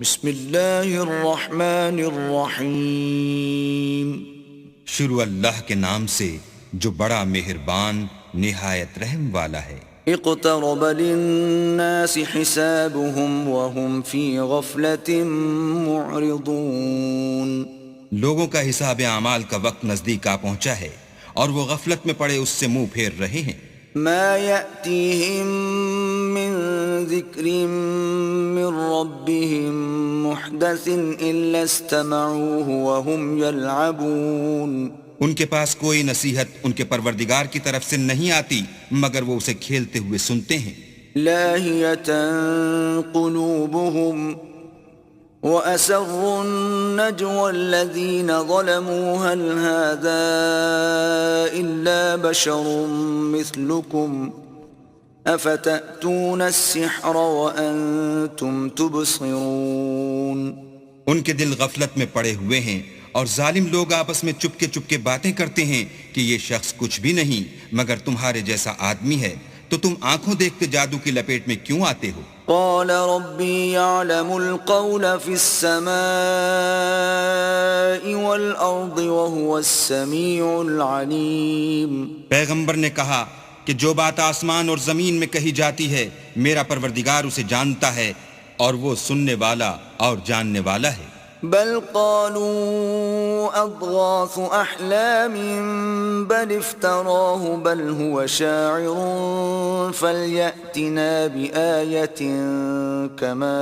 بسم اللہ الرحمن الرحیم. شروع اللہ کے نام سے جو بڑا مہربان نہایت رحم والا ہے. اقترب للناس حسابهم وهم في غفلة معرضون. لوگوں کا حساب اعمال کا وقت نزدیک آ پہنچا ہے اور وہ غفلت میں پڑے اس سے منہ پھیر رہے ہیں. ما يأتيهم من ذكر من ربهم محدث إلا استمعوه وهم يلعبون. ان کے پاس کوئی نصیحت ان کے پروردگار کی طرف سے نہیں آتی مگر وہ اسے کھیلتے ہوئے سنتے ہیں. لاهية قلوبهم وأسروا النجوى الذين ظلموا هل هذا إلا بشر مثلكم أفتأتون السحر وأنتم تبصرون. ان کے دل غفلت میں پڑے ہوئے ہیں اور ظالم لوگ آپس میں چپکے چپکے باتیں کرتے ہیں کہ یہ شخص کچھ بھی نہیں مگر تمہارے جیسا آدمی ہے، تو تم آنکھوں دیکھتے جادو کی لپیٹ میں کیوں آتے ہو؟ قال ربي يعلم القول في السماء والأرض وهو السميع العليم. پیغمبر نے کہا کہ جو بات آسمان اور زمین میں کہی جاتی ہے میرا پروردگار اسے جانتا ہے اور وہ سننے والا اور جاننے والا ہے. بل قالوا أضغاث أحلام بل افتراه بل هو شاعر فليأتنا بآية كما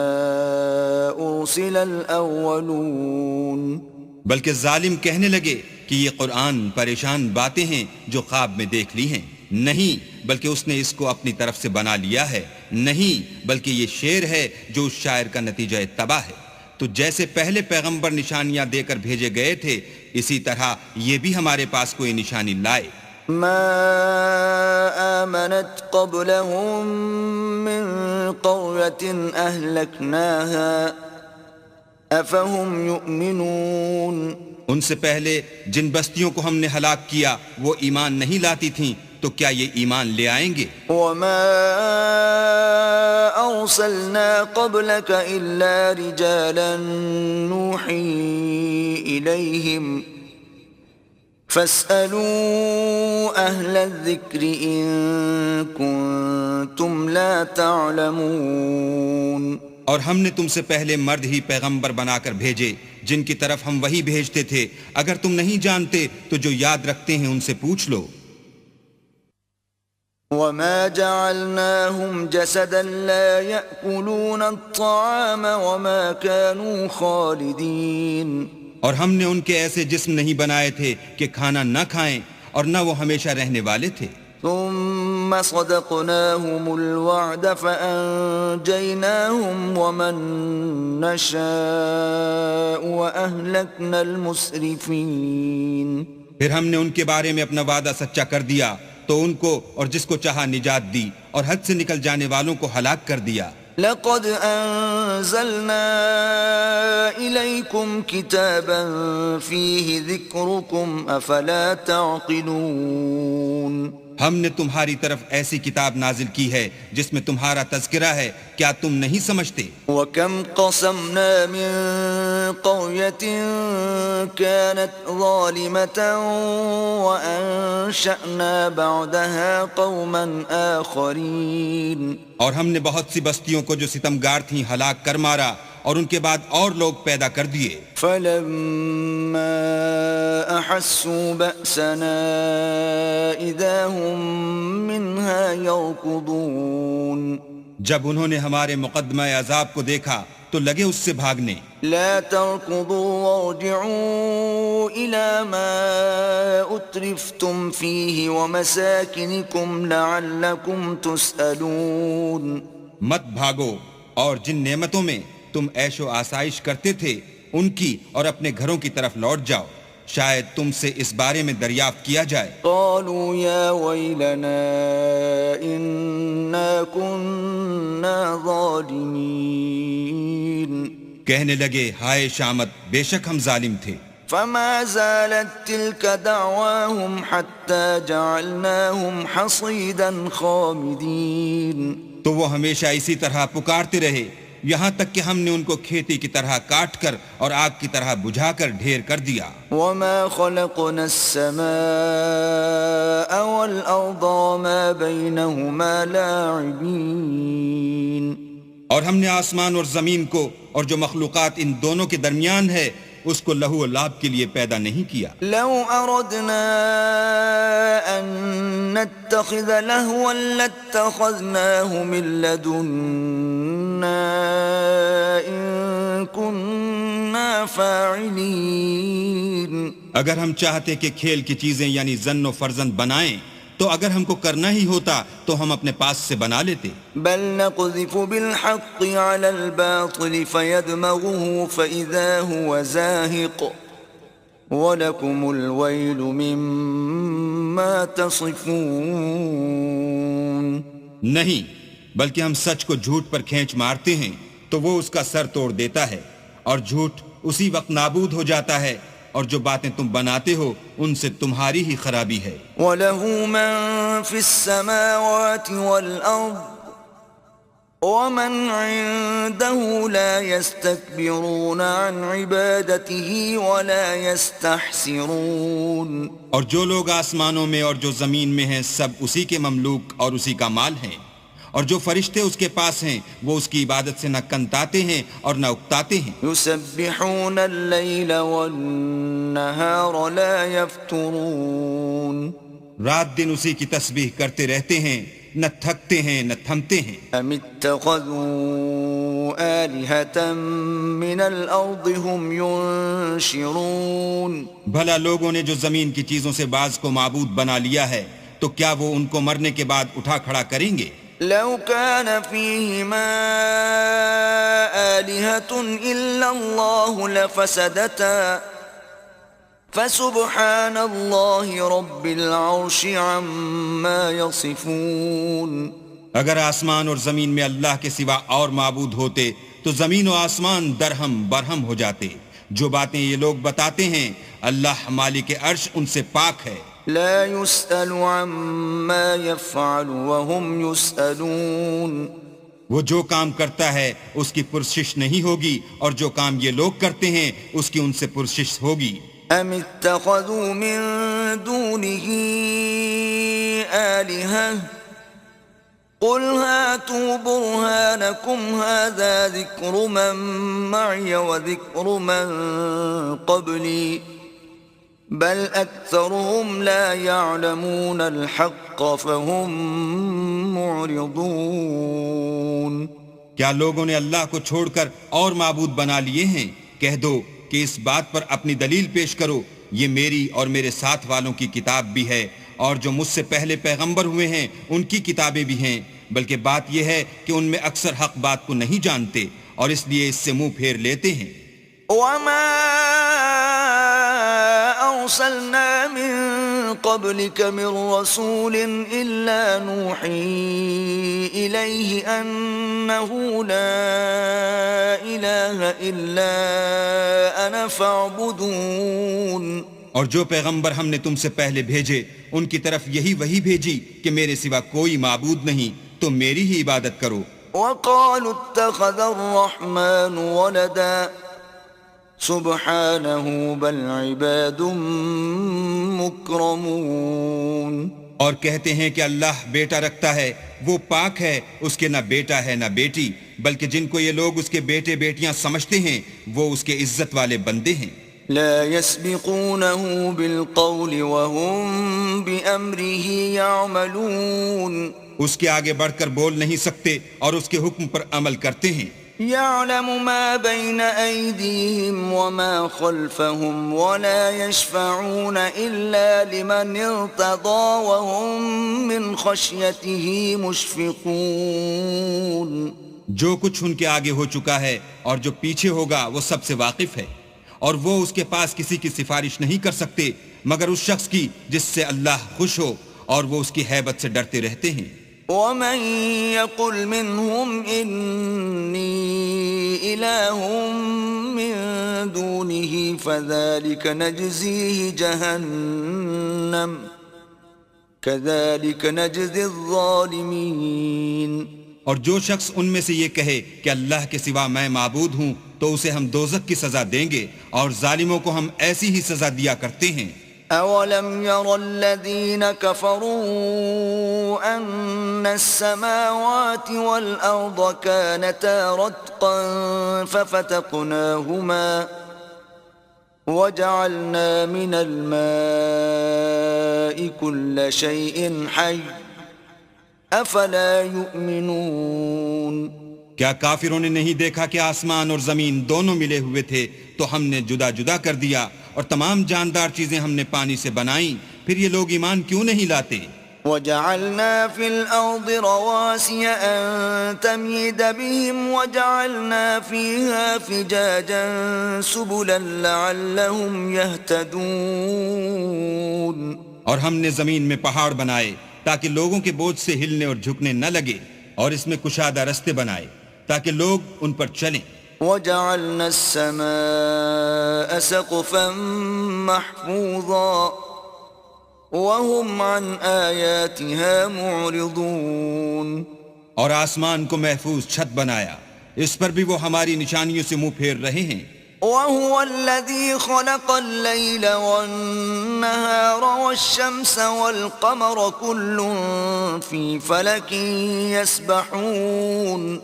أرسل الأولون. بلکہ ظالم کہنے لگے کہ یہ قرآن پریشان باتیں ہیں جو خواب میں دیکھ لی ہیں. نہیں بلکہ اس نے اس کو اپنی طرف سے بنا لیا ہے. نہیں بلکہ یہ شعر ہے جو اس شاعر کا نتیجہ تباہ ہے. تو جیسے پہلے پیغمبر نشانیاں دے کر بھیجے گئے تھے اسی طرح یہ بھی ہمارے پاس کوئی نشانی لائے. ما آمنت قبلهم من قرية أهلكناها أفهم يؤمنون. ان سے پہلے جن بستیوں کو ہم نے ہلاک کیا وہ ایمان نہیں لاتی تھیں تو کیا یہ ایمان لے آئیں گے؟ وما أرسلنا قبلك إلا رجالا نوحي إليهم فاسألوا أهل الذكر إن كنتم لا تعلمون. اور ہم نے تم سے پہلے مرد ہی پیغمبر بنا کر بھیجے جن کی طرف ہم وہی بھیجتے تھے. اگر تم نہیں جانتے تو جو یاد رکھتے ہیں ان سے پوچھ لو. وما جعلناهم جسدا لا يأكلون الطعام وما كانوا خالدين. اور ہم نے ان کے ایسے جسم نہیں بنائے تھے کہ کھانا نہ کھائیں اور نہ وہ ہمیشہ رہنے والے تھے. ثم صدقناهم الوعد فأنجيناهم ومن نشاء وأهلكنا المسرفين. پھر ہم نے ان کے بارے میں اپنا وعدہ سچا کر دیا تو ان کو اور جس کو چاہا نجات دی اور حد سے نکل جانے والوں کو ہلاک کر دیا. لقد أنزلنا إليكم كتابا فيه ذكركم أفلا تعقلون. ہم نے تمہاری طرف ایسی کتاب نازل کی ہے جس میں تمہارا تذکرہ ہے، کیا تم نہیں سمجھتے؟ وَكَمْ قَصَمْنَا مِن قَرْيَةٍ كَانَتْ ظَالِمَةً وَأَنشَأْنَا بَعْدَهَا قَوْمًا آخَرِينَ. اور ہم نے بہت سی بستیوں کو جو ستمگار تھیں ہلاک کر مارا اور ان کے بعد اور لوگ پیدا کر دیے. فَلَمَّا أَحَسُّوا بَأْسَنَا إِذَا هُمْ مِنْهَا يَرْكُضُونَ. جب انہوں نے ہمارے مقدمہ عذاب کو دیکھا تو لگے اس سے بھاگنے. لا تركضوا وارجعوا إلى ما أترفتم فيه ومساكنكم لعلكم تسألون. مت بھاگو اور جن نعمتوں میں تم عیش و آسائش کرتے تھے ان کی اور اپنے گھروں کی طرف لوٹ جاؤ، شاید تم سے اس بارے میں دریافت کیا جائے. قالوا يا ويلنا إنا كنا ظالمين. کہنے لگے ہائے شامت، بے شک ہم ظالم تھے. فما زالت تلك دعواهم حتى جعلناهم حصيدا خامدين. تو وہ ہمیشہ اسی طرح پکارتے رہے یہاں تک کہ ہم نے ان کو کھیتی کی طرح کاٹ کر اور آگ کی طرح بجھا کر ڈھیر کر دیا. وما خلقنا السماء والأرض وما بينهما لاعبين. اور ہم نے آسمان اور زمین کو اور جو مخلوقات ان دونوں کے درمیان ہے اس کو لہو و لعب کے لیے پیدا نہیں کیا. لو أردنا أن نتخذ لهوا لاتخذناه من لدنا إن كنا فاعلين. اگر ہم چاہتے کہ کھیل کی چیزیں یعنی زن و فرزند بنائیں تو اگر ہم کو کرنا ہی ہوتا تو ہم اپنے پاس سے بنا لیتے. بل نقذف بالحق على الباطل فيدمغه فإذا هو زاهق وَلَكُمُ الْوَيْلُ مِمَّا تَصِفُونَ. نہیں بلکہ ہم سچ کو جھوٹ پر کھینچ مارتے ہیں تو وہ اس کا سر توڑ دیتا ہے اور جھوٹ اسی وقت نابود ہو جاتا ہے اور جو باتیں تم بناتے ہو ان سے تمہاری ہی خرابی ہے. وَلَهُ مَن فِي السَّمَاوَاتِ وَالْأَرْضِ وَمَنْ عِندَهُ لَا يَسْتَكْبِرُونَ عَنْ عِبَادَتِهِ وَلَا يَسْتَحْسِرُونَ. اور جو لوگ آسمانوں میں اور جو زمین میں ہیں سب اسی کے مملوک اور اسی کا مال ہیں، اور جو فرشتے اس کے پاس ہیں وہ اس کی عبادت سے نہ کنتاتے ہیں اور نہ اکتاتے ہیں. يُسَبِّحُونَ اللَّيْلَ وَالنَّهَارَ لَا يَفْتُرُونَ. رات دن اسی کی تسبیح کرتے رہتے ہیں، نہ تھکتے ہیں نہ تھمتے ہیں. أَمِ اتَّخَذُوا آلِهَةً مِّنَ الْأَرْضِ هُمْ يُنشِرُونَ. بھلا لوگوں نے جو زمین کی چیزوں سے بعض کو معبود بنا لیا ہے تو کیا وہ ان کو مرنے کے بعد اٹھا کھڑا کریں گے؟ لو كان فيهما آلهة إلا الله لفسدتا فسبحان الله رب العرش عما يصفون. اگر آسمان اور زمین میں اللہ کے سوا اور معبود ہوتے تو زمین و آسمان درہم برہم ہو جاتے. جو باتیں یہ لوگ بتاتے ہیں اللہ مالک عرش ان سے پاک ہے. لا يسأل عما يفعل وهم يسألون. وہ جو کام کرتا ہے اس کی پرسش نہیں ہوگی اور جو کام یہ لوگ کرتے ہیں اس کی ان سے پرسش ہوگی. ام اتخذوا من دونه آلهة قل هاتوا برهانكم هذا ذكر من معي وذكر من قبلي بل اکثرهم لا يعلمون الحق فهم معرضون. کیا لوگوں نے اللہ کو چھوڑ کر اور معبود بنا لیے ہیں؟ کہہ دو کہ اس بات پر اپنی دلیل پیش کرو، یہ میری اور میرے ساتھ والوں کی کتاب بھی ہے اور جو مجھ سے پہلے پیغمبر ہوئے ہیں ان کی کتابیں بھی ہیں، بلکہ بات یہ ہے کہ ان میں اکثر حق بات کو نہیں جانتے اور اس لیے اس سے منہ پھیر لیتے ہیں. وما أرسلنا من قبلك من رسول إلا نوحي إليه أنه لا إله إلا أنا فاعبدون. اور جو پیغمبر ہم نے تم سے پہلے بھیجے ان کی طرف یہی وحی بھیجی کہ میرے سوا کوئی معبود نہیں، تم میری ہی عبادت کرو. وقالوا اتخذ الرحمن ولدا سبحانه بل عباد مکرمون. اور کہتے ہیں کہ اللہ بیٹا رکھتا ہے، وہ پاک ہے، اس کے نہ بیٹا ہے نہ بیٹی، بلکہ جن کو یہ لوگ اس کے بیٹے بیٹیاں سمجھتے ہیں وہ اس کے عزت والے بندے ہیں. لا يسبقونه بالقول وهم بأمره يعملون. اس کے آگے بڑھ کر بول نہیں سکتے اور اس کے حکم پر عمل کرتے ہیں. يعلم ما بين أيديهم وما خلفهم ولا يشفعون إلا لمن ارتضى وهم من خشيته مشفقون. جو کچھ ان کے آگے ہو چکا ہے اور جو پیچھے ہوگا وہ سب سے واقف ہے، اور وہ اس کے پاس کسی کی سفارش نہیں کر سکتے مگر اس شخص کی جس سے اللہ خوش ہو، اور وہ اس کی ہیبت سے ڈرتے رہتے ہیں. ومن يقل منهم إني إله من دونه فذلك نجزيه جهنم كذلك نجزي الظالمين. اور جو شخص ان میں سے یہ کہے کہ اللہ کے سوا میں معبود ہوں تو اسے ہم دوزخ کی سزا دیں گے اور ظالموں کو ہم ایسی ہی سزا دیا کرتے ہیں۔ أَوَلَمْ يَرَ الَّذِينَ كَفَرُوا أَنَّ السَّمَاوَاتِ وَالْأَرْضَ كَانَتَا رَتْقًا فَفَتَقْنَاهُمَا وَجَعَلْنَا مِنَ الْمَاءِ كُلَّ شَيْءٍ حَيٍّ أَفَلَا يُؤْمِنُونَ۔ کیا کافروں نے نہیں دیکھا کہ آسمان اور زمین دونوں ملے ہوئے تھے تو ہم نے جدا جدا کر دیا اور تمام جاندار چیزیں ہم نے پانی سے بنائیں، پھر یہ لوگ ایمان کیوں نہیں لاتے؟ وَجَعَلْنَا فِي الْأَرْضِ رَوَاسِيَ أَن تَمِيدَ بِهِمْ وَجَعَلْنَا فِيهَا فِجَاجًا سُبُلًا لَعَلَّهُمْ يَهْتَدُونَ۔ اور ہم نے زمین میں پہاڑ بنائے تاکہ لوگوں کے بوجھ سے ہلنے اور جھکنے نہ لگے، اور اس میں کشادہ رستے بنائے تاکہ لوگ ان پر چلیں۔ وَجَعَلْنَا السَّمَاءَ سَقْفًا مَحْفُوظًا وَهُمْ عَنْ آيَاتِهَا مُعْرِضُونَ۔ اور آسمان کو محفوظ چھت بنایا، اس پر بھی وہ ہماری نشانیوں سے منہ پھیر رہے ہیں۔ وَهُوَ الَّذِي خَلَقَ اللَّيْلَ وَالنَّهَارَ وَالشَّمْسَ وَالْقَمَرَ كُلٌّ فِي فَلَكٍ يَسْبَحُونَ۔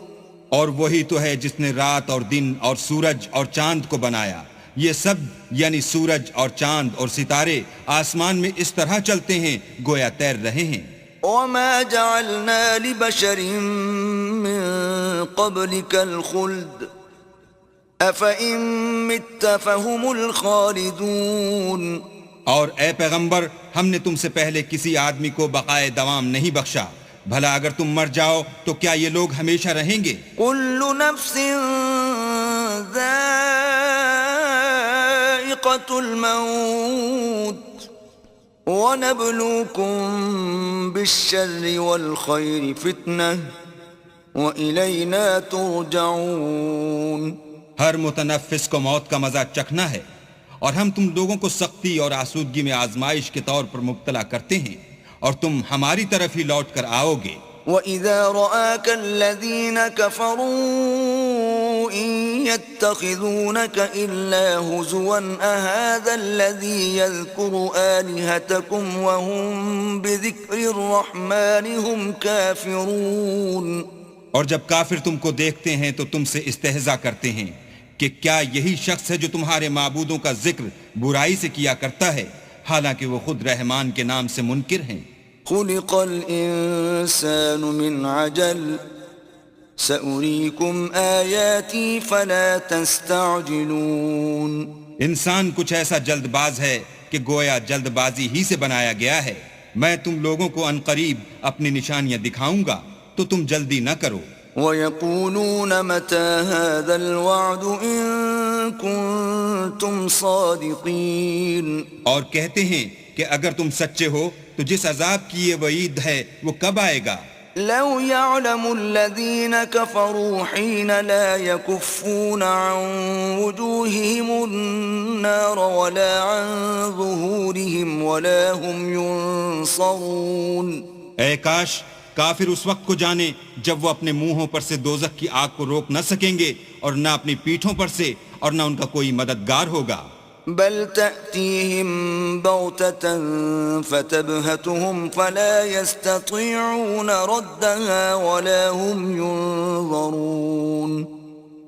اور وہی تو ہے جس نے رات اور دن اور سورج اور چاند کو بنایا، یہ سب یعنی سورج اور چاند اور ستارے آسمان میں اس طرح چلتے ہیں گویا تیر رہے ہیں۔ وَمَا جَعَلْنَا لِبَشَرٍ مِّن قَبْلِكَ الْخُلْدَ أَفَإِن مِّتَّ فَهُمُ الْخَالِدُونَ۔ اور اے پیغمبر، ہم نے تم سے پہلے کسی آدمی کو بقائے دوام نہیں بخشا، بھلا اگر تم مر جاؤ تو کیا یہ لوگ ہمیشہ رہیں گے؟ كُلُّ نَفْسٍ ذَائِقَةُ الْمَوْتِ وَنَبْلُوكُم بِالشَّرِّ وَالْخَيْرِ فِتْنَةً وَإِلَيْنَا تُرْجَعُونَ۔ ہر متنفس کو موت کا مزہ چکھنا ہے، اور ہم تم لوگوں کو سختی اور آسودگی میں آزمائش کے طور پر مبتلا کرتے ہیں، اور تم ہماری طرف ہی لوٹ کر آؤ گے۔ وَإِذَا رَآكَ الَّذِينَ كَفَرُوا إِن يَتَّخِذُونَكَ إِلَّا هُزُوًا أَهَذَا الَّذِي يَذْكُرُ آلِهَتَكُمْ وَهُمْ بِذِكْرِ الرَّحْمَنِ هُمْ كَافِرُونَ۔ اور جب کافر تم کو دیکھتے ہیں تو تم سے استہزاء کرتے ہیں کہ کیا یہی شخص ہے جو تمہارے معبودوں کا ذکر برائی سے کیا کرتا ہے، حالانکہ وہ خود رحمان کے نام سے منکر ہیں۔ خُلِقَ الْإِنسَانُ مِنْ عَجَلٍ سَأُرِيكُمْ آيَاتِي فَلَا تَسْتَعْجِلُونَ۔ انسان کچھ ایسا جلد باز ہے کہ گویا جلد بازی ہی سے بنایا گیا ہے، میں تم لوگوں کو عنقریب اپنی نشانیاں دکھاؤں گا تو تم جلدی نہ کرو۔ وَيَقُولُونَ مَتَى هَذَا الْوَعْدُ إِن كُنتُمْ صَادِقِينَ۔ اور کہتے ہیں کہ اگر تم سچے ہو تو جس عذاب کی یہ وعید ہے وہ کب آئے گا؟ لَوْ يَعْلَمُ الَّذِينَ كَفَرُوا حِينَ لَا يَكُفُّونَ عَن وُجُوهِهِمُ النَّارَ وَلَا عَن ظُهُورِهِمْ وَلَا هُمْ يُنصَرُونَ۔ اے کاش کافر اس وقت کو جانے جب وہ اپنے منہوں پر سے دوزخ کی آگ کو روک نہ سکیں گے، اور نہ اپنی پیٹھوں پر سے، اور نہ ان کا کوئی مددگار ہوگا۔ بل تأتيهم بغتة فتبهتهم فلا يستطيعون ردها ولا هم ينظرون۔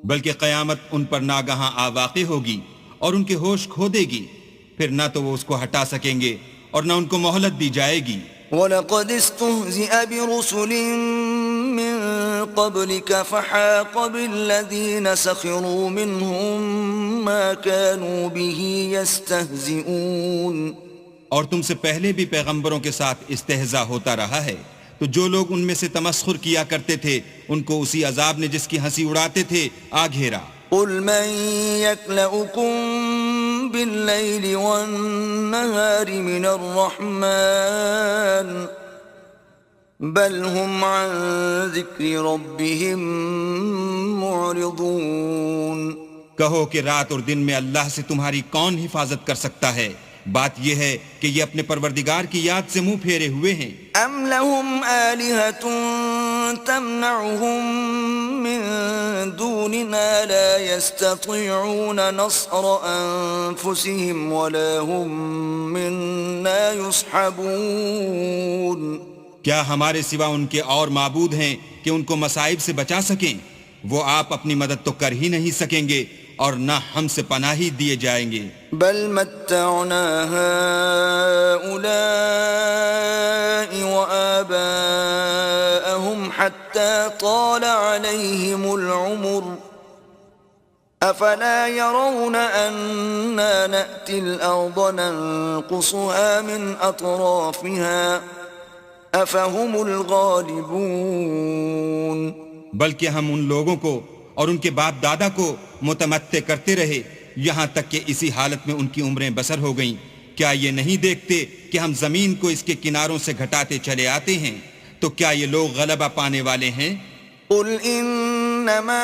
بلکہ قیامت ان پر ناگہاں آ واقع ہوگی اور ان کے ہوش کھو دے گی، پھر نہ تو وہ اس کو ہٹا سکیں گے اور نہ ان کو مہلت دی جائے گی۔ وَلَقَدِ اسْتُهْزِئَ بِرُسُلٍ مِّن قَبْلِكَ فَحَاقَ بِالَّذِينَ سَخِرُوا مِنْهُم مَّا كَانُوا بِهِ يَسْتَهْزِئُونَ۔ اور تم سے پہلے بھی پیغمبروں کے ساتھ استہزاء ہوتا رہا ہے، تو جو لوگ ان میں سے تمسخر کیا کرتے تھے ان کو اسی عذاب نے جس کی ہنسی اڑاتے تھے آ گھیرا۔ قُلْ مَن يَكْلَؤُكُم بِاللَّيْلِ وَالنَّهَارِ مِنَ الرَّحْمَنِ بَلْ هُمْ عَن ذِكْرِ رَبِّهِمْ مُعْرِضُونَ۔ کہو کہ رات اور دن میں اللہ سے تمہاری کون حفاظت کر سکتا ہے، بات یہ ہے کہ یہ اپنے پروردگار کی یاد سے منہ پھیرے ہوئے ہیں۔ ام لهم آلهة تمنعهم من دوننا لا يستطيعون نصر أنفسهم ولا هم منا يصحبون۔ کیا ہمارے سوا ان کے اور معبود ہیں کہ ان کو مصائب سے بچا سکیں؟ وہ آپ اپنی مدد تو کر ہی نہیں سکیں گے اور نہ ہم سے پناہی دیے جائیں گے۔ بل متعنا هؤلاء وآباءهم حتى طال عليهم العمر أفلا يرون أنا نأتي الأرض ننقصها من أطرافها أفهم الغالبون۔ بلکہ ہم ان لوگوں کو اور ان کے باپ دادا کو متمتع کرتے رہے یہاں تک کہ اسی حالت میں ان کی عمریں بسر ہو گئیں۔ کیا یہ نہیں دیکھتے کہ ہم زمین کو اس کے کناروں سے گھٹاتے چلے آتے ہیں؟ تو کیا یہ لوگ غلبہ پانے والے ہیں؟ قل انما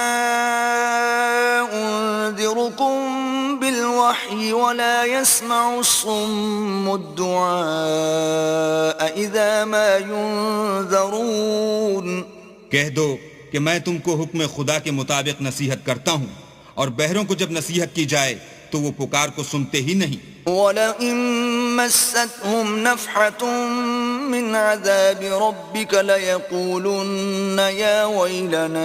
انذركم بالوحي ولا يسمع الصم الدعاء اذا ما ينذرون۔ کہہ دو کہ میں تم کو حکم خدا کے مطابق نصیحت کرتا ہوں، اور بہروں کو جب نصیحت کی جائے تو وہ پکار کو سنتے ہی نہیں۔ وَلَئِن مَسَّتْهُمْ نَفْحَةٌ مِّنْ عَذَابِ رَبِّكَ لَيَقُولُنَّ يَا وَيْلَنَا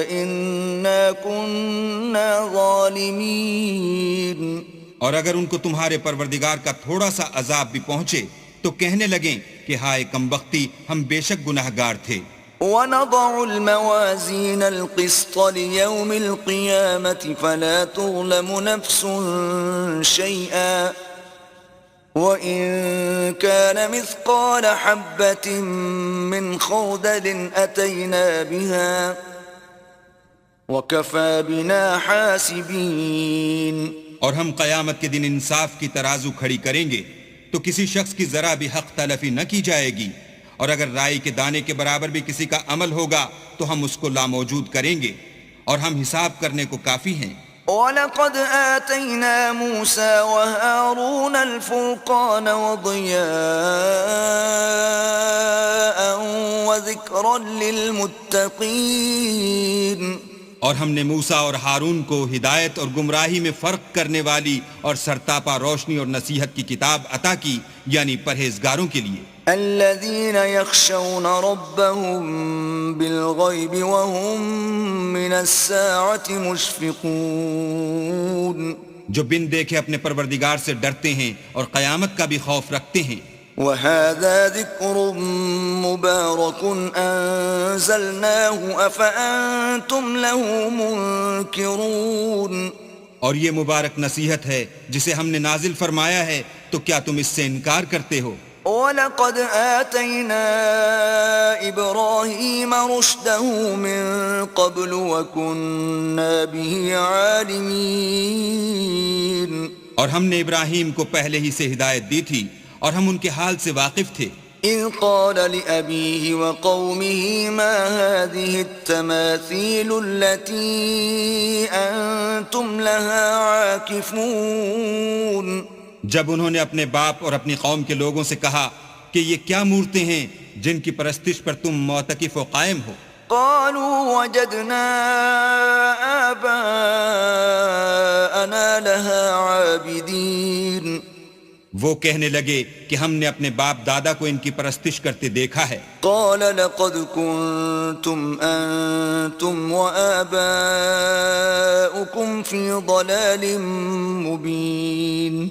إِنَّا كُنَّا ظَالِمِينَ۔ اور اگر ان کو تمہارے پروردگار کا تھوڑا سا عذاب بھی پہنچے تو کہنے لگیں کہ ہائے کمبختی، ہم بے شک گناہگار تھے۔ وَنَضَعُ الْمَوَازِينَ الْقِسْطَ لِيَوْمِ الْقِيَامَةِ فَلَا تُظْلَمُ نَفْسٌ شَيْئًا وَإِن كَانَ مِثْقَالَ حَبَّةٍ مِّنْ خَرْدَلٍ أَتَيْنَا بِهَا وَكَفَى بِنَا حَاسِبِينَ۔ اور ہم قیامت کے دن انصاف کی ترازو کھڑی کریں گے تو کسی شخص کی ذرا بھی حق تلفی نہ کی جائے گی، اور اگر رائی کے دانے کے برابر بھی کسی کا عمل ہوگا تو ہم اس کو لاموجود کریں گے، اور ہم حساب کرنے کو کافی ہیں۔ وَلَقَدْ آتَيْنَا مُوسَى وَهَارُونَ الْفُرْقَانَ وَضِيَاءً وَذِكْرًا لِّلْمُتَّقِينَ۔ اور ہم نے موسیٰ اور ہارون کو ہدایت اور گمراہی میں فرق کرنے والی اور سرتاپا روشنی اور نصیحت کی کتاب عطا کی، یعنی پرہیزگاروں کے لیے۔ الذين يخشون ربهم بالغيب وهم من الساعة مشفقون۔ جو بن دیکھے اپنے پروردگار سے ڈرتے ہیں اور قیامت کا بھی خوف رکھتے ہیں۔ وهذا ذكر مبارك أنزلناه أفأنتم له منكرون۔ اور یہ مبارک نصیحت ہے جسے ہم نے نازل فرمایا ہے، تو کیا تم اس سے انکار کرتے ہو؟ وَلَقَدْ آتَيْنَا إِبْرَاهِيمَ رُشْدَهُ مِن قَبْلُ وَكُنَّا بِهِ عَالِمِينَ۔ اور ہم نے ابراہیم کو پہلے ہی سے ہدایت دی تھی اور ہم ان کے حال سے واقف تھے۔ إِذْ قَالَ لِأَبِيهِ وَقَوْمِهِ مَا هَذِهِ التَّمَاثِيلُ الَّتِي أَنْتُمْ لَهَا عَاكِفُونَ۔ جب انہوں نے اپنے باپ اور اپنی قوم کے لوگوں سے کہا کہ یہ کیا مورتیں ہیں جن کی پرستش پر تم معتکف و قائم ہو؟ قالوا وجدنا آباءنا لها عابدين۔ وہ کہنے لگے کہ ہم نے اپنے باپ دادا کو ان کی پرستش کرتے دیکھا ہے۔ قال لقد كنتم أنتم وآباؤكم في ضلال مبين۔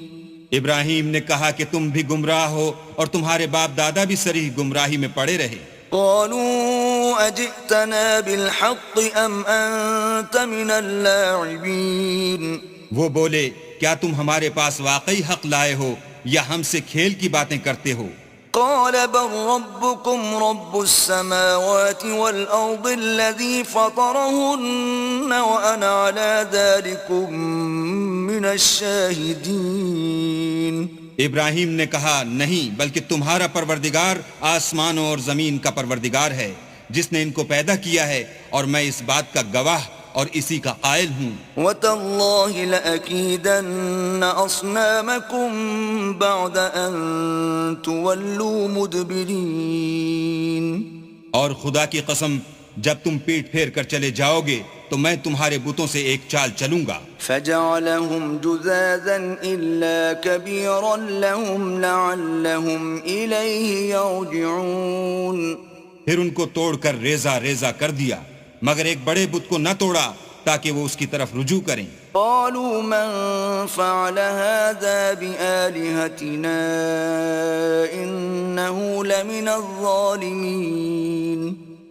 ابراہیم نے کہا کہ تم بھی گمراہ ہو اور تمہارے باپ دادا بھی صریح گمراہی میں پڑے رہے۔ قالوا أجئتنا بالحق أم أنت من اللاعبين۔ وہ بولے کیا تم ہمارے پاس واقعی حق لائے ہو یا ہم سے کھیل کی باتیں کرتے ہو؟ قال بل ربكم رب السماوات والأرض الذي فطرهن وأنا على ذلكم من الشاهدين۔ ابراہیم نے کہا نہیں، بلکہ تمہارا پروردگار آسمانوں اور زمین کا پروردگار ہے جس نے ان کو پیدا کیا ہے، اور میں اس بات کا گواہ اور اسی کا قائل ہوں. وَتَاللَّهِ لَأَكِيدَنَّ أَصْنَامَكُمْ بَعْدَ أَن تُوَلُّوا مُدْبِرِينَ. اور خدا کی قسم جب تم پیٹ پھیر کر چلے جاؤ گے تو میں تمہارے بتوں سے ایک چال چلوں گا. فَجَعَلَهُمْ جُذَاذًا إِلَّا كَبِيرًا لَهُمْ لَعَلَّهُمْ إِلَيْهِ يَرْجِعُونَ. پھر ان کو توڑ کر ریزہ ریزہ کر دیا مگر ایک بڑے بت کو نہ توڑا تاکہ وہ اس کی طرف رجوع کریں. قالوا من فعل هذا بآلهتنا إنه لمن الظالمين.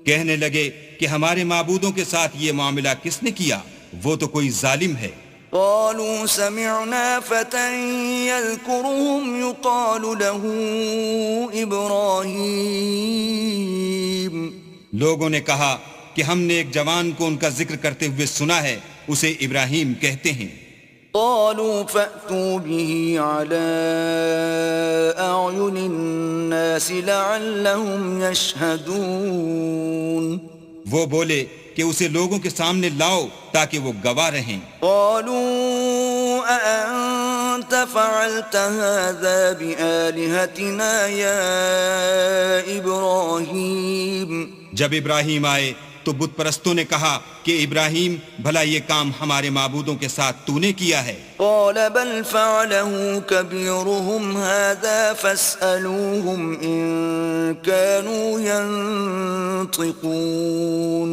کہنے لگے کہ ہمارے معبودوں کے ساتھ یہ معاملہ کس نے کیا؟ وہ تو کوئی ظالم ہے. قالوا سمعنا فتى يذكرهم يقال له إبراهيم. لوگوں نے کہا کہ ہم نے ایک جوان کو ان کا ذکر کرتے ہوئے سنا ہے، اسے ابراہیم کہتے ہیں. قالوا فأتوا به على أعين الناس لعلهم يشهدون. وہ بولے کہ اسے لوگوں کے سامنے لاؤ تاکہ وہ گواہ رہیں. قالوا أأنت فعلت هذا بآلهتنا يا إبراهيم. جب ابراہیم آئے تو بت پرستوں نے کہا کہ ابراہیم بھلا یہ کام ہمارے معبودوں کے ساتھ تو نے کیا ہے؟ قال بل فعله كبيرهم هذا فاسألوهم إن كانوا ينطقون.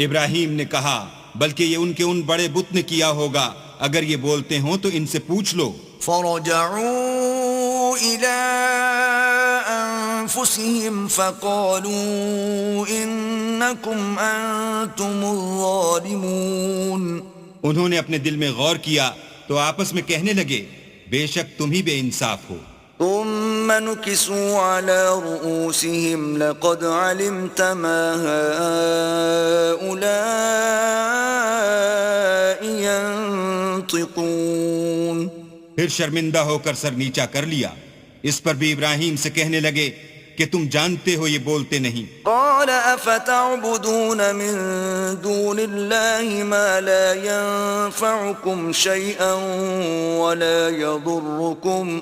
ابراہیم نے کہا بلکہ یہ ان کے ان بڑے بت نے کیا ہوگا، اگر یہ بولتے ہوں تو ان سے پوچھ لو. فرجعوا إلى أنفسهم فقالوا إنكم أنتم الظالمون. انہوں نے اپنے دل میں غور کیا تو آپس میں کہنے لگے بے شک تم ہی بے انصاف ہو. ثم نكسوا على رؤوسهم لقد علمت ما هؤلاء ينطقون. پھر شرمندہ ہو کر سر نیچا کر لیا. اس پر بھی ابراہیم سے کہنے لگے کہ تم جانتے ہو یہ بولتے نہیں. قال افتعبدون من دون الله ما لا ينفعكم شيئا ولا يضركم.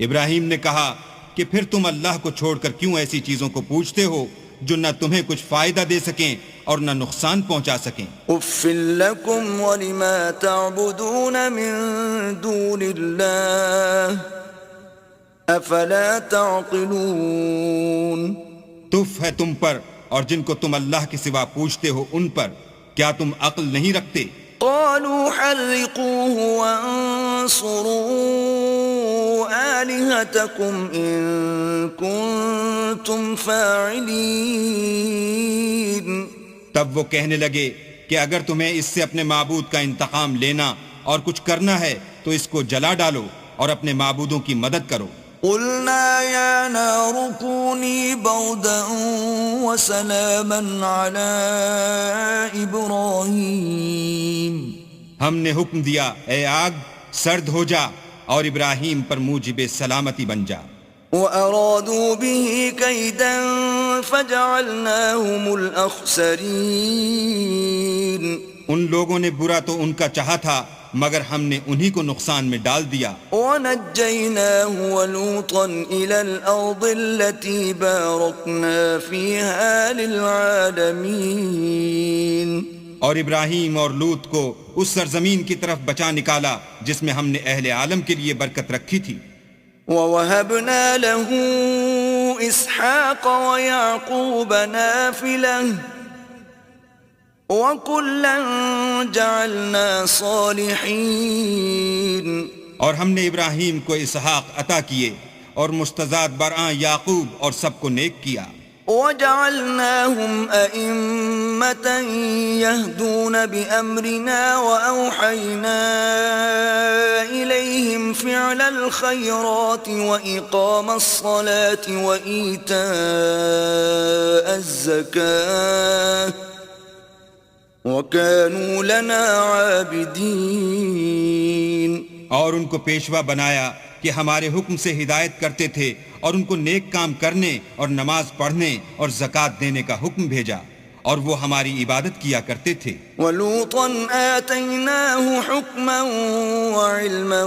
ابراہیم نے کہا کہ پھر تم اللہ کو چھوڑ کر کیوں ایسی چیزوں کو پوچھتے ہو جو نہ تمہیں کچھ فائدہ دے سکیں اور نہ نقصان پہنچا سکیں. اف لکم ولما تعبدون من دون اللہ افلا تعقلون. تف ہے تم پر اور جن کو تم اللہ کے سوا پوچھتے ہو ان پر، کیا تم عقل نہیں رکھتے؟ قالوا حرقوه وانصروا آلهتكم إن كنتم فاعلين. تب وہ کہنے لگے کہ اگر تمہیں اس سے اپنے معبود کا انتقام لینا اور کچھ کرنا ہے تو اس کو جلا ڈالو اور اپنے معبودوں کی مدد کرو. قلنا يا نار كوني بردا وسلاما على إبراهيم. ہم نے حکم دیا اے آگ سرد ہو جا اور ابراہیم پر موجب سلامتی بن جا. وَأَرَادُوا بِهِ كَيْدًا فَجَعَلْنَاهُمُ الْأَخْسَرِينَ. ان لوگوں نے برا تو ان کا چاہا تھا مگر ہم نے انہی کو نقصان میں ڈال دیا. وَنَجَّيْنَاهُ وَلُوطًا إِلَى الْأَرْضِ الَّتِي بَارَكْنَا فِيهَا لِلْعَالَمِينَ. اور ابراہیم اور لوط کو اس سرزمین کی طرف بچا نکالا جس میں ہم نے اہل عالم کے لیے برکت رکھی تھی. وَوَهَبْنَا لَهُ إِسْحَاقَ وَيَعْقُوبَ نَافِلَةً وَكُلًّا جَعَلْنَا صَالِحِينَ. اور ہم نے ابراہیم کو اسحاق عطا کیے اور مستضاد برآں یعقوب اور سب کو نیک کیا. وَجَعَلْنَاهُمْ أَئِمَّةً يَهْدُونَ بِأَمْرِنَا وَأَوْحَيْنَا إِلَيْهِمْ فِعْلَ الْخَيْرَاتِ وَإِقَامَ الصَّلَاةِ وَإِيتَاءَ الزَّكَاةِ وَكَانُوا لَنَا عَابِدِينَ. اور ان کو پیشوا بنایا کہ ہمارے حکم سے ہدایت کرتے تھے اور ان کو نیک کام کرنے اور نماز پڑھنے اور زکوٰۃ دینے کا حکم بھیجا اور وہ ہماری عبادت کیا کرتے تھے. وَلُوطًا آتَيْنَاهُ حُكْمًا وَعِلْمًا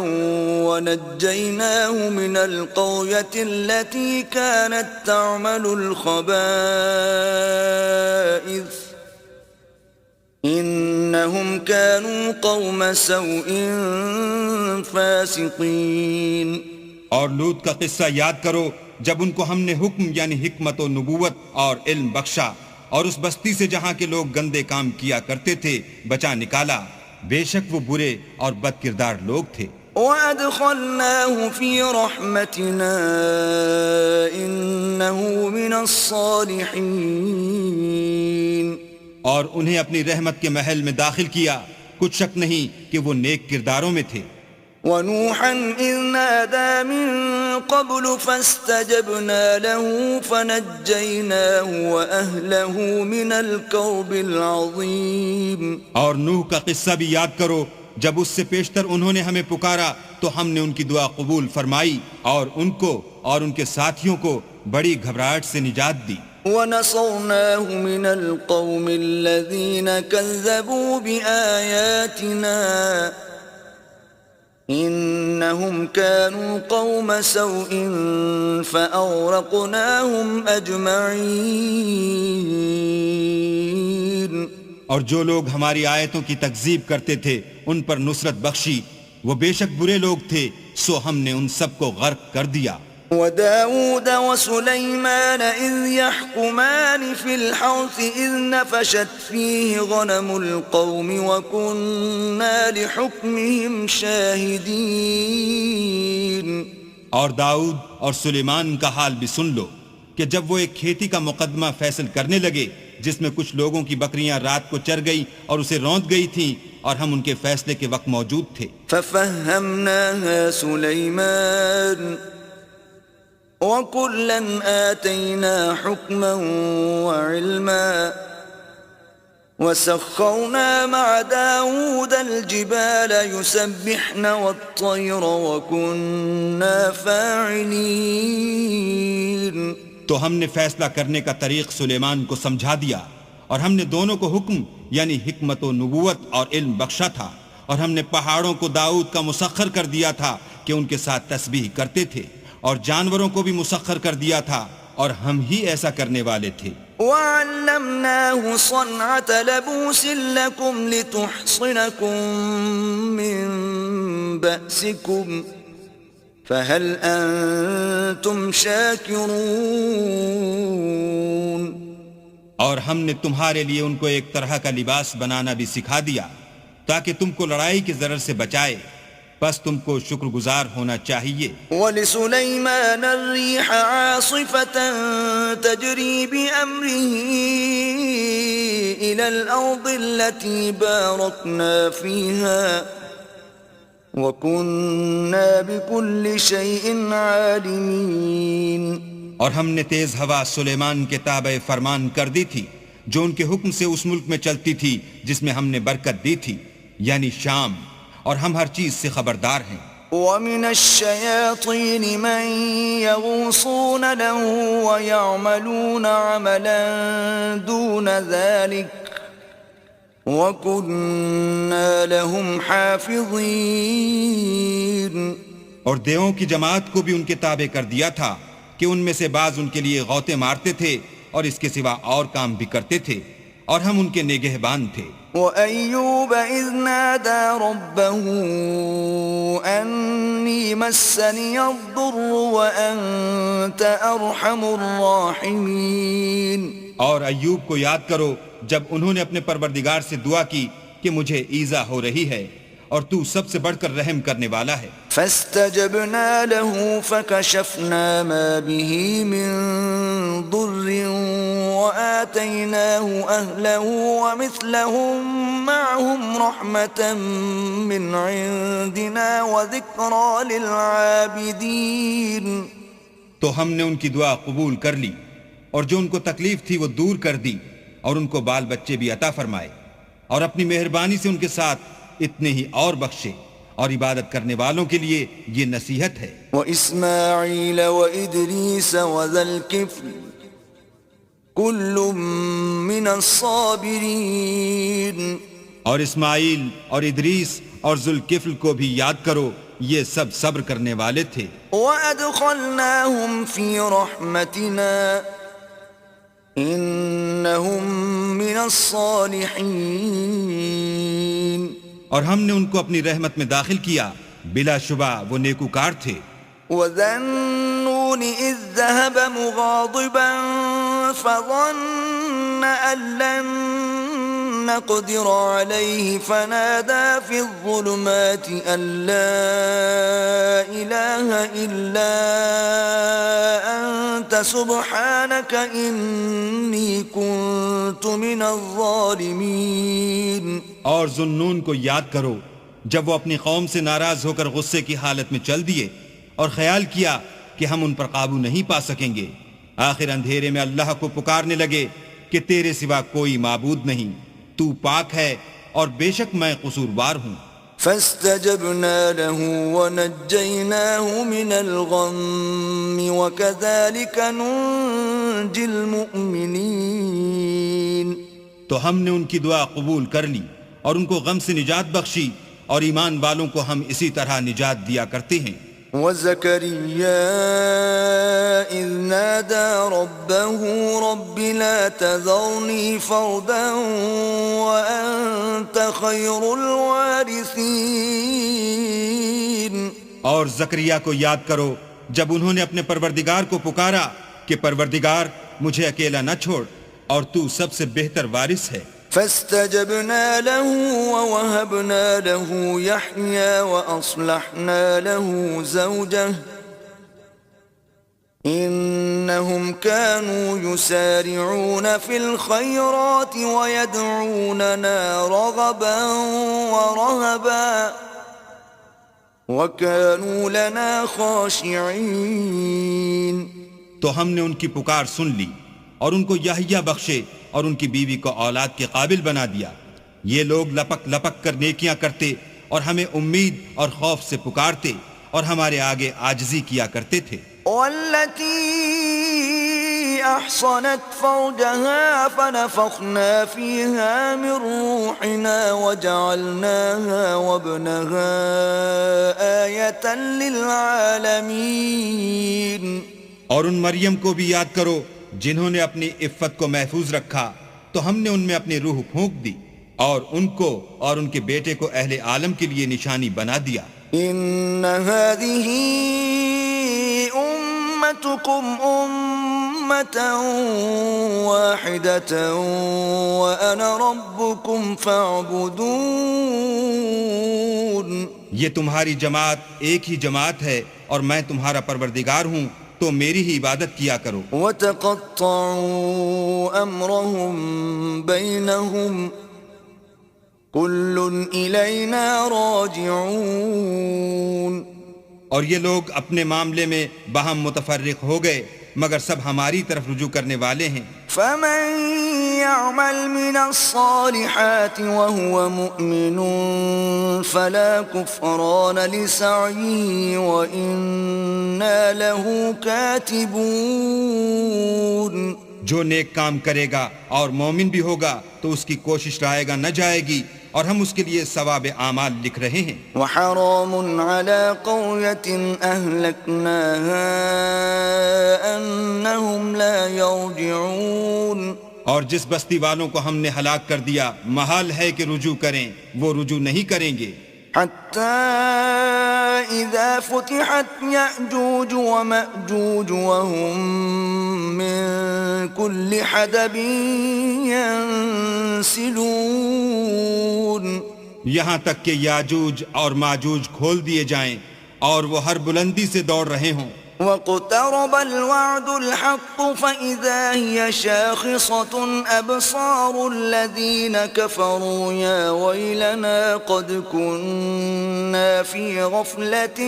وَنَجَّيْنَاهُ مِنَ الْقَرْيَةِ الَّتِي كَانَتْ تَعْمَلُ الْخَبَائِثَ إِنَّهُمْ كَانُوا قَوْمَ سَوْءٍ فَاسِقِينَ. اور لوط کا قصہ یاد کرو جب ان کو ہم نے حکم یعنی حکمت و نبوت اور علم بخشا اور اس بستی سے جہاں کے لوگ گندے کام کیا کرتے تھے بچا نکالا. بے شک وہ برے اور بد کردار لوگ تھے. وَأَدْخَلْنَاهُ فِي رَحْمَتِنَا إِنَّهُ مِنَ الصَّالِحِينَ. اور انہیں اپنی رحمت کے محل میں داخل کیا، کچھ شک نہیں کہ وہ نیک کرداروں میں تھے. وَنُوحًا إِذْ نَادَى مِن قَبْلُ فَاسْتَجَبْنَا لَهُ فَنَجَّيْنَاهُ وَأَهْلَهُ مِنَ الْكَرْبِ الْعَظِيمِ. اور نوح کا قصہ بھی یاد کرو جب اس سے پیشتر انہوں نے ہمیں پکارا تو ہم نے ان کی دعا قبول فرمائی اور ان کو اور ان کے ساتھیوں کو بڑی گھبراہٹ سے نجات دی. وَنَصَرْنَاهُ مِنَ الْقَوْمِ الَّذِينَ كَذَّبُوا بِآيَاتِنَا إِنَّهُمْ كَانُوا قَوْمَ سَوْءٍ فَأَغْرَقْنَاهُمْ أَجْمَعِينَ. اور جو لوگ ہماری آیتوں کی تکذیب کرتے تھے ان پر نصرت بخشی، وہ بے شک برے لوگ تھے، سو ہم نے ان سب کو غرق کر دیا. وَدَاوُودَ وَسُلَيْمَانَ إِذْ يَحْكُمَانِ فِي الْحَرْثِ إِذْ نَفَشَتْ فِيهِ غَنَمُ الْقَوْمِ وَكُنَّا لِحُكْمِهِمْ شَاهِدِينَ. اور داؤد اور سلیمان کا حال بھی سن لو کہ جب وہ ایک کھیتی کا مقدمہ فیصل کرنے لگے جس میں کچھ لوگوں کی بکریاں رات کو چر گئی اور اسے روند گئی تھیں اور ہم ان کے فیصلے کے وقت موجود تھے. فَفَهَّمْنَاهَا سُلَيْمَانَ وَكُلًّا آتَيْنَا حُكْمًا وَعِلْمًا وَسَخَّرْنَا مَعَ دَاوُودَ الْجِبَالَ يُسَبِّحْنَ وَالطَّيْرَ وَكُنَّا فَاعِلِينَ. تو ہم نے فیصلہ کرنے کا طریق سلیمان کو سمجھا دیا اور ہم نے دونوں کو حکم یعنی حکمت و نبوت اور علم بخشا تھا اور ہم نے پہاڑوں کو داؤد کا مسخر کر دیا تھا کہ ان کے ساتھ تسبیح کرتے تھے اور جانوروں کو بھی مسخر کر دیا تھا اور ہم ہی ایسا کرنے والے تھے. وَعَلَّمْنَاهُ صَنْعَةَ لَبُوسٍ لَكُمْ لِتُحْصِنَكُمْ مِنْ بَأْسِكُمْ فَهَلْ أَنْتُمْ شَاكِرُونَ. اور ہم نے تمہارے لیے ان کو ایک طرح کا لباس بنانا بھی سکھا دیا تاکہ تم کو لڑائی کے ضرر سے بچائے، بس تم کو شکر گزار ہونا چاہیے. وَلِسُلَيْمَانَ الرِّيحَ عَاصِفَةً تَجْرِي بِأَمْرِهِ إِلَى الْأَرْضِ الَّتِي بَارَكْنَا فِيهَا وَكُنَّا بِكُلِّ شَيْءٍ عَالِمِينَ. اور ہم نے تیز ہوا سلیمان کے تابع فرمان کر دی تھی جو ان کے حکم سے اس ملک میں چلتی تھی جس میں ہم نے برکت دی تھی یعنی شام، اور ہم ہر چیز سے خبردار ہیں. وَمِنَ الشَّيَاطِينِ مَن يَغُوصُونَ لَهُ وَيَعْمَلُونَ عَمَلًا دُونَ ذَلِكَ وَكُنَّا لَهُمْ حَافِظِينَ. اور دیووں کی جماعت کو بھی ان کے تابع کر دیا تھا کہ ان میں سے بعض ان کے لیے غوطے مارتے تھے اور اس کے سوا اور کام بھی کرتے تھے اور ہم ان کے نگہبان تھے. وَأَيُّوبَ إِذْ نَادَى رَبَّهُ أَنِّي مَسَّنِيَ الضُّرُّ وَأَنْتَ أَرْحَمُ الرَّاحِمِينَ. اور ایوب کو یاد کرو جب انہوں نے اپنے پروردگار سے دعا کی کہ مجھے ایذا ہو رہی ہے اور تو سب سے بڑھ کر رحم کرنے والا ہے. فَاسْتَجَبْنَا لَهُ فَكَشَفْنَا مَا بِهِ مِنْ ضُرٍّ وَآتَيْنَاهُ أَهْلَهُ وَمِثْلَهُمْ مَعَهُمْ رَحْمَةً مِّنْ عِنْدِنَا وَذِكْرَى لِلْعَابِدِينَ. تو ہم نے ان کی دعا قبول کر لی اور جو ان کو تکلیف تھی وہ دور کر دی اور ان کو بال بچے بھی عطا فرمائے اور اپنی مہربانی سے ان کے ساتھ اتنے ہی اور بخشے، اور عبادت کرنے والوں کے لیے یہ نصیحت ہے. وَإِسْمَاعِيلَ وَإِدْرِيسَ وَذَا الْكِفْلِ كل من الصابرين. اور اسماعیل اور ادریس اور ذوالکفل کو بھی یاد کرو، یہ سب صبر کرنے والے تھے. وَأَدْخَلْنَاهُمْ فِي رَحْمَتِنَا إِنَّهُمْ مِنَ الصَّالِحِينَ. اور ہم نے ان کو اپنی رحمت میں داخل کیا، بلا شبہ وہ نیکوکار تھے. وَذَا النُّونِ إِذ ذَّهَبَ مُغَاضِبًا فَظَنَّ أَن لَّن نَّقْدِرَ عَلَيْهِ فَنَادَىٰ فِي الظُّلُمَاتِ أَن لَّا إِلَٰهَ إِلَّا أَنتَ سُبْحَانَكَ إِنِّي كُنتُ مِنَ الظَّالِمِينَ. اور ذوالنون کو یاد کرو جب وہ اپنی قوم سے ناراض ہو کر غصے کی حالت میں چل دیے اور خیال کیا کہ ہم ان پر قابو نہیں پا سکیں گے. آخر اندھیرے میں اللہ کو پکارنے لگے کہ تیرے سوا کوئی معبود نہیں، تو پاک ہے اور بے شک میں قصوروار ہوں. فاستجبنا له ونجيناه من الغم وكذلك ننجي المؤمنين. تو ہم نے ان کی دعا قبول کر لی اور ان کو غم سے نجات بخشی، اور ایمان والوں کو ہم اسی طرح نجات دیا کرتے ہیں. وَزَكَرِيَّا إِذْ نَادَى رَبَّهُ رَبِّ لَا تَذَرْنِي فَرْدًا وَأَنْتَ خَيْرُ الْوَارِثِينَ. اور زکریا کو یاد کرو جب انہوں نے اپنے پروردگار کو پکارا کہ پروردگار مجھے اکیلا نہ چھوڑ، اور تو سب سے بہتر وارث ہے. فاستجبنا له ووهبنا له يحيى وأصلحنا له زوجه إنهم كانوا يسارعون في الخيرات ويدعوننا رغبا ورهبا وكانوا لنا خاشعين. تو ہم نے ان کی پکار سن لی اور ان کو یحییٰ بخشے اور ان کی بیوی کو اولاد کے قابل بنا دیا. یہ لوگ لپک لپک کر نیکیاں کرتے اور ہمیں امید اور خوف سے پکارتے اور ہمارے آگے عاجزی کیا کرتے تھے. والتي أحصنت فرجها فنفخنا فيها من روحنا وجعلناها وابنها آية للعالمين. اور ان مریم کو بھی یاد کرو جنہوں نے اپنی عفت کو محفوظ رکھا، تو ہم نے ان میں اپنی روح پھونک دی اور ان کو اور ان کے بیٹے کو اہل عالم کے لیے نشانی بنا دیا. ان هذه امتكم امة واحدة وانا ربكم فاعبدون. یہ تمہاری جماعت ایک ہی جماعت ہے اور میں تمہارا پروردگار ہوں، تو میری ہی عبادت کیا کرو. وَتَقَطَّعُوا أَمْرَهُمْ بَيْنَهُمْ كُلٌّ إِلَيْنَا رَاجِعُونَ. اور یہ لوگ اپنے معاملے میں باہم متفرق ہو گئے مگر سب ہماری طرف رجوع کرنے والے ہیں. فَمَن يَعْمَلْ مِنَ الصَّالِحَاتِ وَهُوَ مُؤْمِنٌ فَلَا كُفْرَانَ لِسَعْيِهِ وَإِنَّا لَهُ كَاتِبُونَ. جو نیک کام کرے گا اور مومن بھی ہوگا تو اس کی کوشش رائے گا نہ جائے گی، اور ہم اس کے لیے ثواب اعمال لکھ رہے ہیں. وحرام على قرية أهلكناها أنهم لا يرجعون. اور جس بستی والوں کو ہم نے ہلاک کر دیا محال ہے کہ رجوع کریں، وہ رجوع نہیں کریں گے. حتى إذا فتحت يأجوج ومأجوج وهم من كل حدب ينسلون. یہاں تک کہ یاجوج اور ماجوج کھول دیے جائیں اور وہ ہر بلندی سے دوڑ رہے ہوں. واقترب الوعد الحق فإذا هي شاخصة أبصار الذين كفروا يا ويلنا قد كنا في غفلة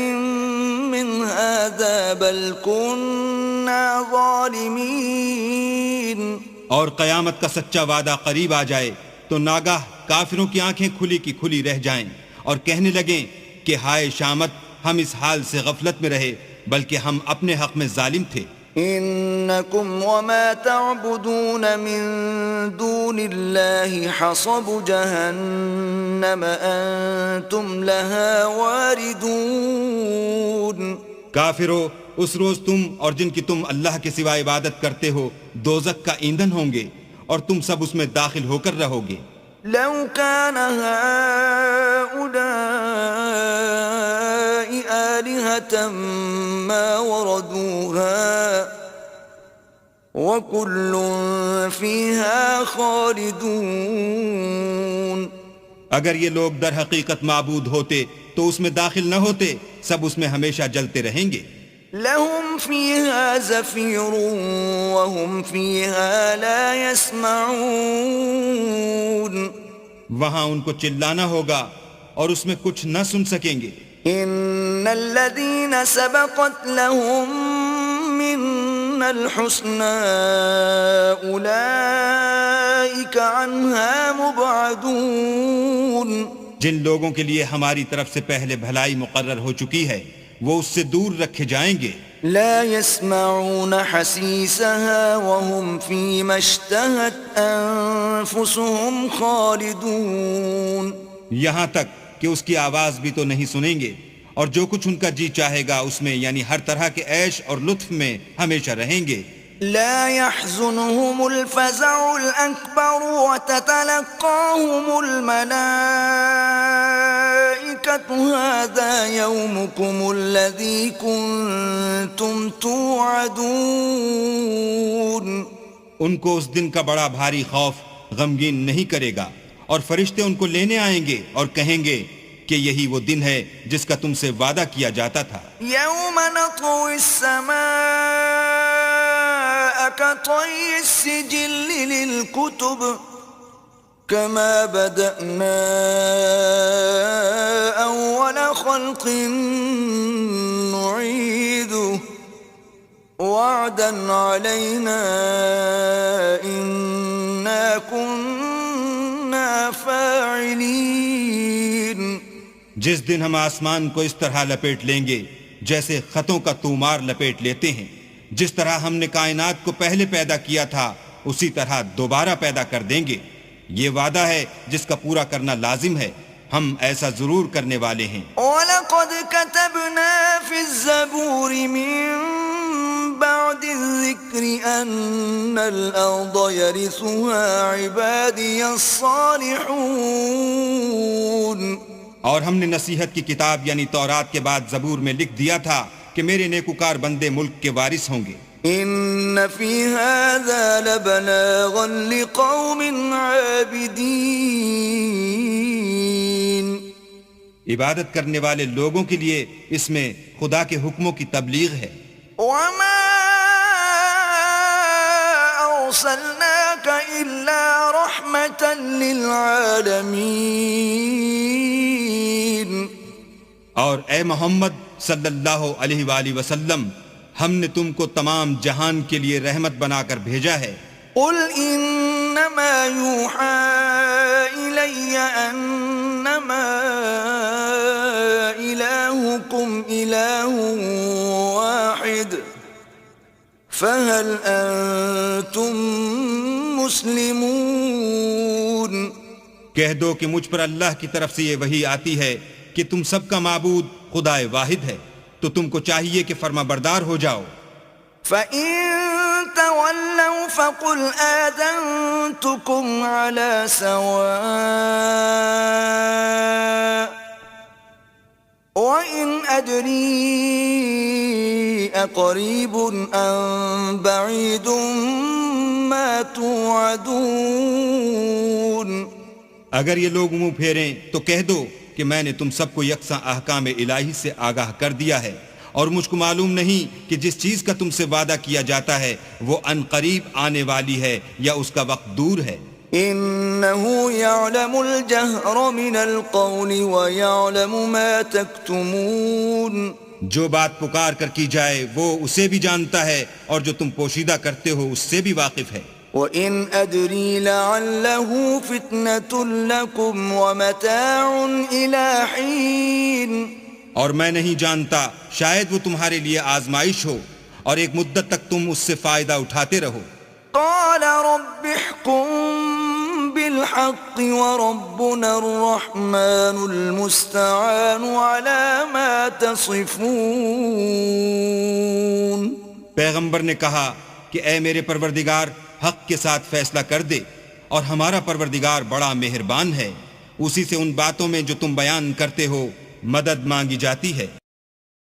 من هذا بل كنا ظالمين. اور قیامت کا سچا وعدہ قریب آ جائے تو ناگاہ کافروں کی آنکھیں کھلی کی کھلی رہ جائیں اور کہنے لگیں کہ ہائے شامت، ہم اس حال سے غفلت میں رہے بلکہ ہم اپنے حق میں ظالم تھے. إنكم وما تعبدون من دون الله حصب جهنم أنتم لها واردون. کافرو، اس روز تم اور جن کی تم اللہ کے سوا عبادت کرتے ہو دوزخ کا ایندھن ہوں گے اور تم سب اس میں داخل ہو کر رہو گے. لو كان هؤلاء آلهة ما وردوها وكل فيها خالدون. اگر یہ لوگ در حقیقت معبود ہوتے تو اس میں داخل نہ ہوتے، سب اس میں ہمیشہ جلتے رہیں گے. لهم فيها زفير وهم فيها لا يسمعون. وہاں ان کو چلانا ہوگا اور اس میں کچھ نہ سن سکیں گے. ان الذين سبقت لهم منا الحسنى اولئك عنها مبعدون. جن لوگوں کے لیے ہماری طرف سے پہلے بھلائی مقرر ہو چکی ہے وہ اس سے دور رکھے جائیں گے. لا يسمعون حسيسها وهم فيما اشتهت أنفسهم خالدون. یہاں تک کہ اس کی آواز بھی تو نہیں سنیں گے اور جو کچھ ان کا جی چاہے گا اس میں یعنی ہر طرح کے عیش اور لطف میں ہمیشہ رہیں گے. لا يحزنهم الفزع الأكبر وتتلقاهم الملائكة هذا يومكم الذي كنتم توعدون. ان کو اس دن کا بڑا بھاری خوف غمگین نہیں کرے گا اور فرشتے ان کو لینے آئیں گے اور کہیں گے کہ یہی وہ دن ہے جس کا تم سے وعدہ کیا جاتا تھا. يوم نطوي السماء كطي السجل للكتب كما بدأنا أول خلق نعيده وعدا علينا إنا كنا فاعلين. جس دن ہم آسمان کو اس طرح لپیٹ لیں گے جیسے خطوں کا تومار لپیٹ لیتے ہیں، جس طرح ہم نے کائنات کو پہلے پیدا کیا تھا اسی طرح دوبارہ پیدا کر دیں گے. یہ وعدہ ہے جس کا پورا کرنا لازم ہے، ہم ایسا ضرور کرنے والے ہیں. وَلَقَدْ كَتَبْنَا فِي الزَّبُورِ مِن بَعْدِ الذِّكْرِ أَنَّ الْأَرْضَ يَرِثُهَا عِبَادِيَ الصَّالِحُونَ. اور ہم نے نصیحت کی کتاب یعنی تورات کے بعد زبور میں لکھ دیا تھا کہ میرے نیکوکار بندے ملک کے وارث ہوں گے. ان فی هذا لبلاغا لقوم عابدین. عبادت کرنے والے لوگوں کے لیے اس میں خدا کے حکموں کی تبلیغ ہے. وما ارسلناک الا رحمة للعالمین. اور اے محمد صلی اللہ علیہ وآلہ وسلم، ہم نے تم کو تمام جہان کے لیے رحمت بنا کر بھیجا ہے. قل انما یوحى الی انما الہکم الہ واحد فهل انتم مسلمون. کہہ دو کہ مجھ پر اللہ کی طرف سے یہ وحی آتی ہے کہ تم سب کا معبود خدا واحد ہے، تو تم کو چاہیے کہ فرما بردار ہو جاؤ. فَإِن تَوَلَّوْا فَقُلْ آذَنْتُكُمْ عَلَى سَوَاءٍ وَإِنْ أَدْرِي أَقَرِيبٌ أَمْ بَعِيدٌ مَا تُوعَدُونَ. اگر یہ لوگ منہ پھیریں تو کہہ دو کہ میں نے تم سب کو یکساں احکام الہی سے آگاہ کر دیا ہے اور مجھ کو معلوم نہیں کہ جس چیز کا تم سے وعدہ کیا جاتا ہے وہ ان قریب آنے والی ہے یا اس کا وقت دور ہے. انه يعلم الجهر من القول ويعلم ما تكتمون. جو بات پکار کر کی جائے وہ اسے بھی جانتا ہے اور جو تم پوشیدہ کرتے ہو اس سے بھی واقف ہے. وَإِنْ أَدْرِي لَعَلَّهُ فِتْنَةٌ لَكُمْ وَمَتَاعٌ إِلَى حِينٍ. اور میں نہیں جانتا، شاید وہ تمہارے لیے آزمائش ہو اور ایک مدت تک تم اس سے فائدہ اٹھاتے رہو. قال رب احكم بالحق وربنا الرحمن المستعان على ما تصفون. پیغمبر نے کہا کہ اے میرے پروردگار حق کے ساتھ فیصلہ کر دے، اور ہمارا پروردگار بڑا مہربان ہے، اسی سے ان باتوں میں جو تم بیان کرتے ہو مدد مانگی جاتی ہے.